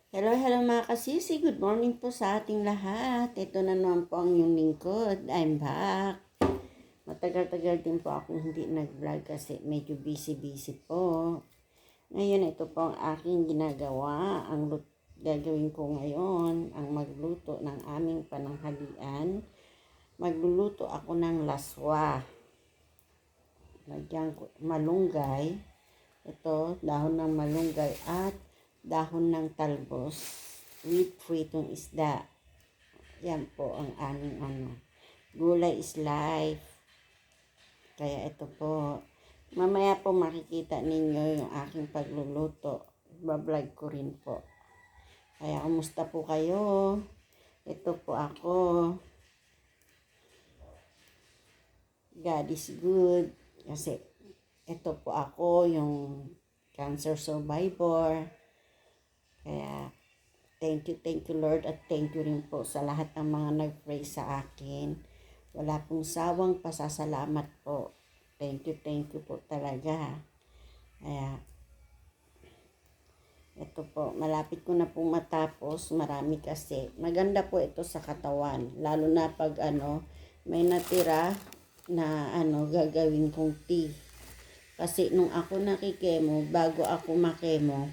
Hello, hello mga kasisi. Good morning po sa ating lahat. Ito na naman po ang inyong lingkod. I'm back. Matagal-tagal din po ako hindi nag-vlog kasi medyo busy-busy po. Ngayon, ito po ang aking ginagawa. Ang gagawin ko ngayon, ang magluto ng aming pananghalian. Magluluto ako ng laswa. Lagyan ko malunggay. Ito, dahon ng malunggay at dahon ng talbos with pritong isda. Yan po ang aming Gulay is life. Kaya ito po. Mamaya po makikita ninyo yung aking pagluluto. Bablog ko rin po. Kaya kumusta po kayo? Ito po ako. God is good. Kasi ito po ako yung cancer survivor. Kaya, thank you Lord at thank you rin po sa lahat ng mga nag-pray sa akin. Wala pong sawang pasasalamat po. Thank you po talaga. Kaya, ito po, malapit ko na pong matapos. Marami kasi. Maganda po ito sa katawan. Lalo na pag may natira na gagawin kong tea. Kasi nung ako nakikemo, bago ako makemo,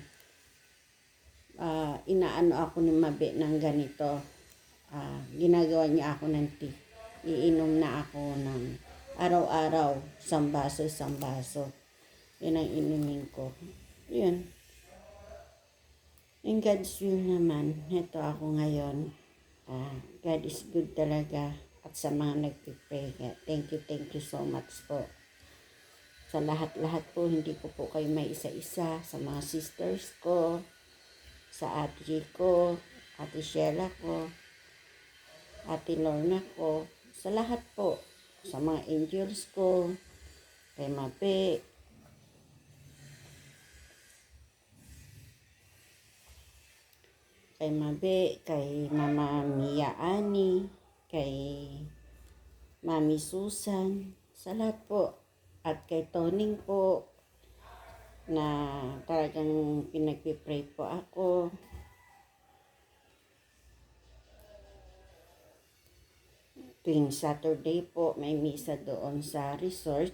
inaano ako ni Mabe ng ganito. Ginagawa niya ako ng tea. Iinom na ako ng araw-araw, isang baso. Yan ang inumin ko. Yun. In God's will naman, ito ako ngayon. God is good talaga. At sa mga nagpipray, thank you so much po. Sa lahat-lahat po, hindi ko po kayo may isa-isa. Sa mga sisters ko, sa ate G ko, ate Sheila ko, ate Lorna ko, sa lahat po, sa mga angels ko, kay Mabe, kay Mama Mia Ani, kay Mami Susan, sa lahat po, at kay Toning po, na talagang pinagpipray po ako. Tuwing Saturday po, may misa doon sa resort.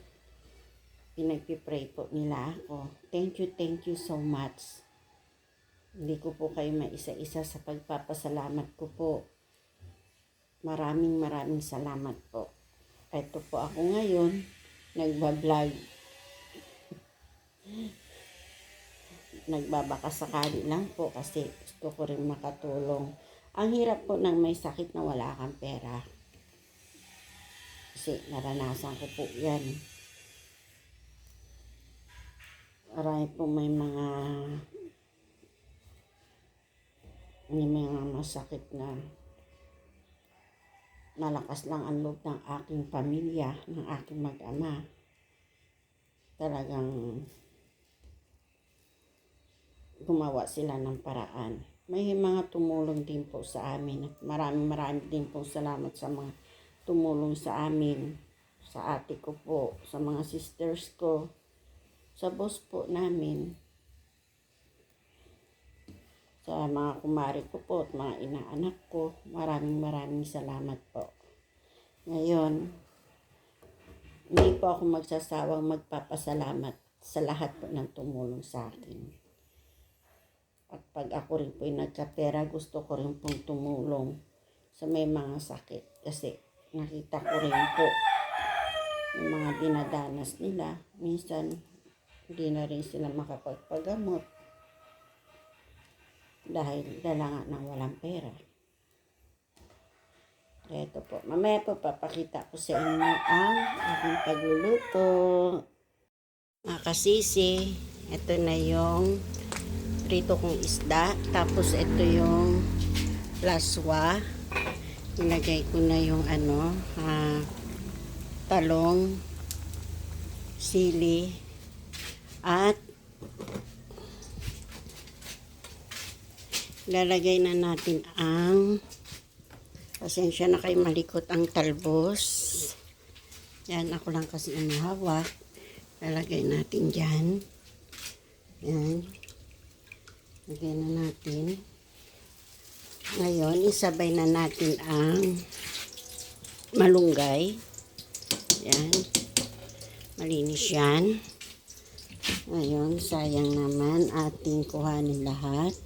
Pinagpipray po nila ako. Thank you so much. Hindi ko po kayo maisa-isa sa pagpapasalamat ko po. Maraming salamat po. Ito po ako ngayon, nagbablog. Nagbabakasakali lang po kasi gusto ko rin makatulong. Ang hirap po ng may sakit na wala kang pera. Kasi naranasan ko po yan. Marami po may mga masakit na malakas lang ang loob ng aking pamilya, ng aking mag-ama. Talagang gumawa sila ng paraan. May mga tumulong din po sa amin. Marami din po salamat sa mga tumulong sa amin. Sa ate ko po, sa mga sisters ko, sa boss po namin, sa mga kumari ko po at mga inaanak ko. Maraming salamat po. Ngayon, hindi po ako magsasawang magpapasalamat sa lahat po ng tumulong sa akin. At pag ako rin po nagkapera, gusto ko rin pong tumulong sa may mga sakit. Kasi nakita ko rin po yung mga dinadanas nila. Minsan, hindi na rin sila makapagpagamot dahil dala nga ng walang pera. Kaya ito po. Mamaya po papakita ko sa inyo ang aking pagluluto. Mga kasisi, ito na yung prito kong isda. Tapos ito yung laswa. Ilagay ko na yung talong, sili, at lalagay na natin ang, pasensya na kayo malikot, ang talbos. Yan, ako lang kasi ang hawak. Lalagay natin dyan. Yan. Lagay na natin. Ngayon, isabay na natin ang malunggay. Yan. Malinis yan. Ngayon, sayang naman ating kuhanin lahat.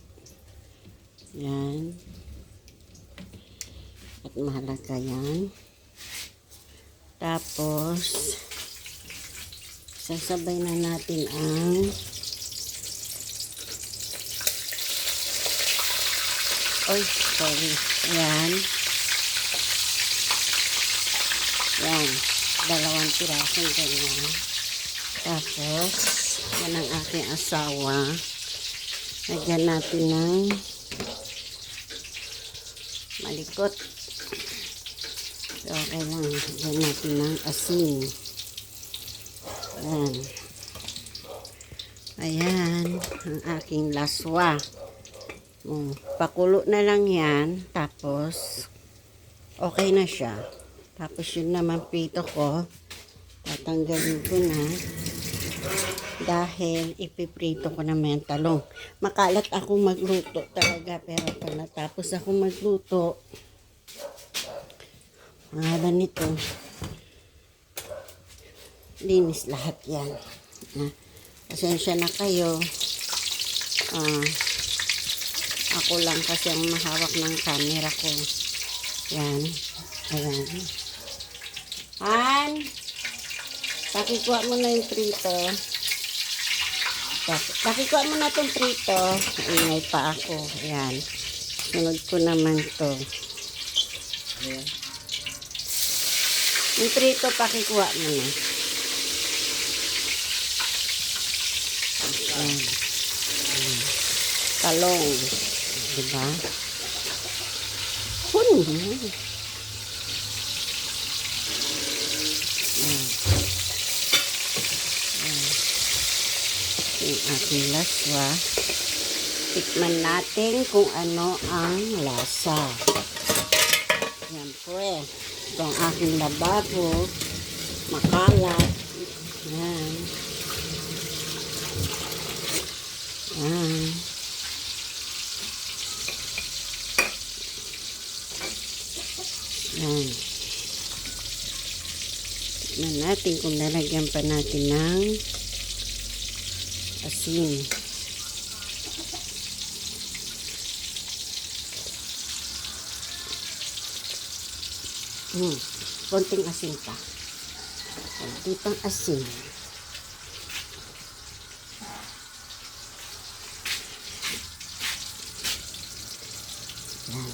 Yan. At mahalaga yan. Tapos, sasabay na natin ang sorry. Ayan. Yan. 2 pirasong ganyan. Tapos, yan ang aking asawa. Lagyan natin ng malikot. So, okay lang. Lagyan natin ng asin. Ayan. Ayan. Ang aking laswa. Pakulo na lang yan. Tapos, okay na siya. Tapos yun naman prito ko. Tatanggalin ko na. Dahil ipiprito ko naman yung talong. Makalat akong magluto talaga. Pero pag natapos akong magluto, mahaba nito. Linis lahat yan. Pasensya na kayo. Ako lang kasi ang mahawak ng camera ko. Yan. Ayan. Han! Pakikuha mo na yung prito. Pakikuha mo na itong prito. Ingay pa ako. Ayan. Sunod ko naman to. Ayan. Yung prito, pakikuha mo na. Ayan. Ayan. Talong. Diba? Yung ating laswa. Tikman natin kung ano ang lasa. Yan po eh. Ito ang aking lababo. Makalat. Yan. Yan. Yan. Tignan natin kung lalagyan pa natin ng asin. Konting asin pa. Konti pang asin. Yan.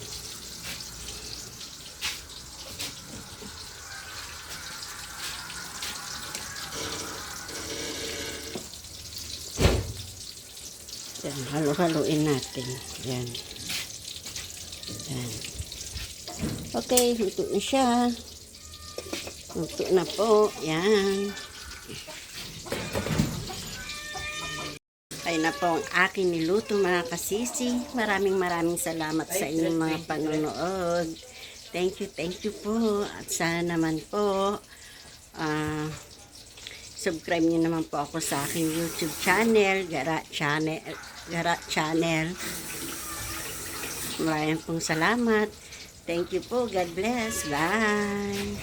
Yan, halo-haloin natin. Yan. Yan. Okay, luto na siya. Luto na po. Yan. Ay na po ang aking niluto mga kasisi. Maraming salamat sa inyong mga panonood. Thank you po. At sana naman po subscribe niyo naman po ako sa aking YouTube channel, Gara Channel. Maraming pong salamat. Thank you po. God bless. Bye.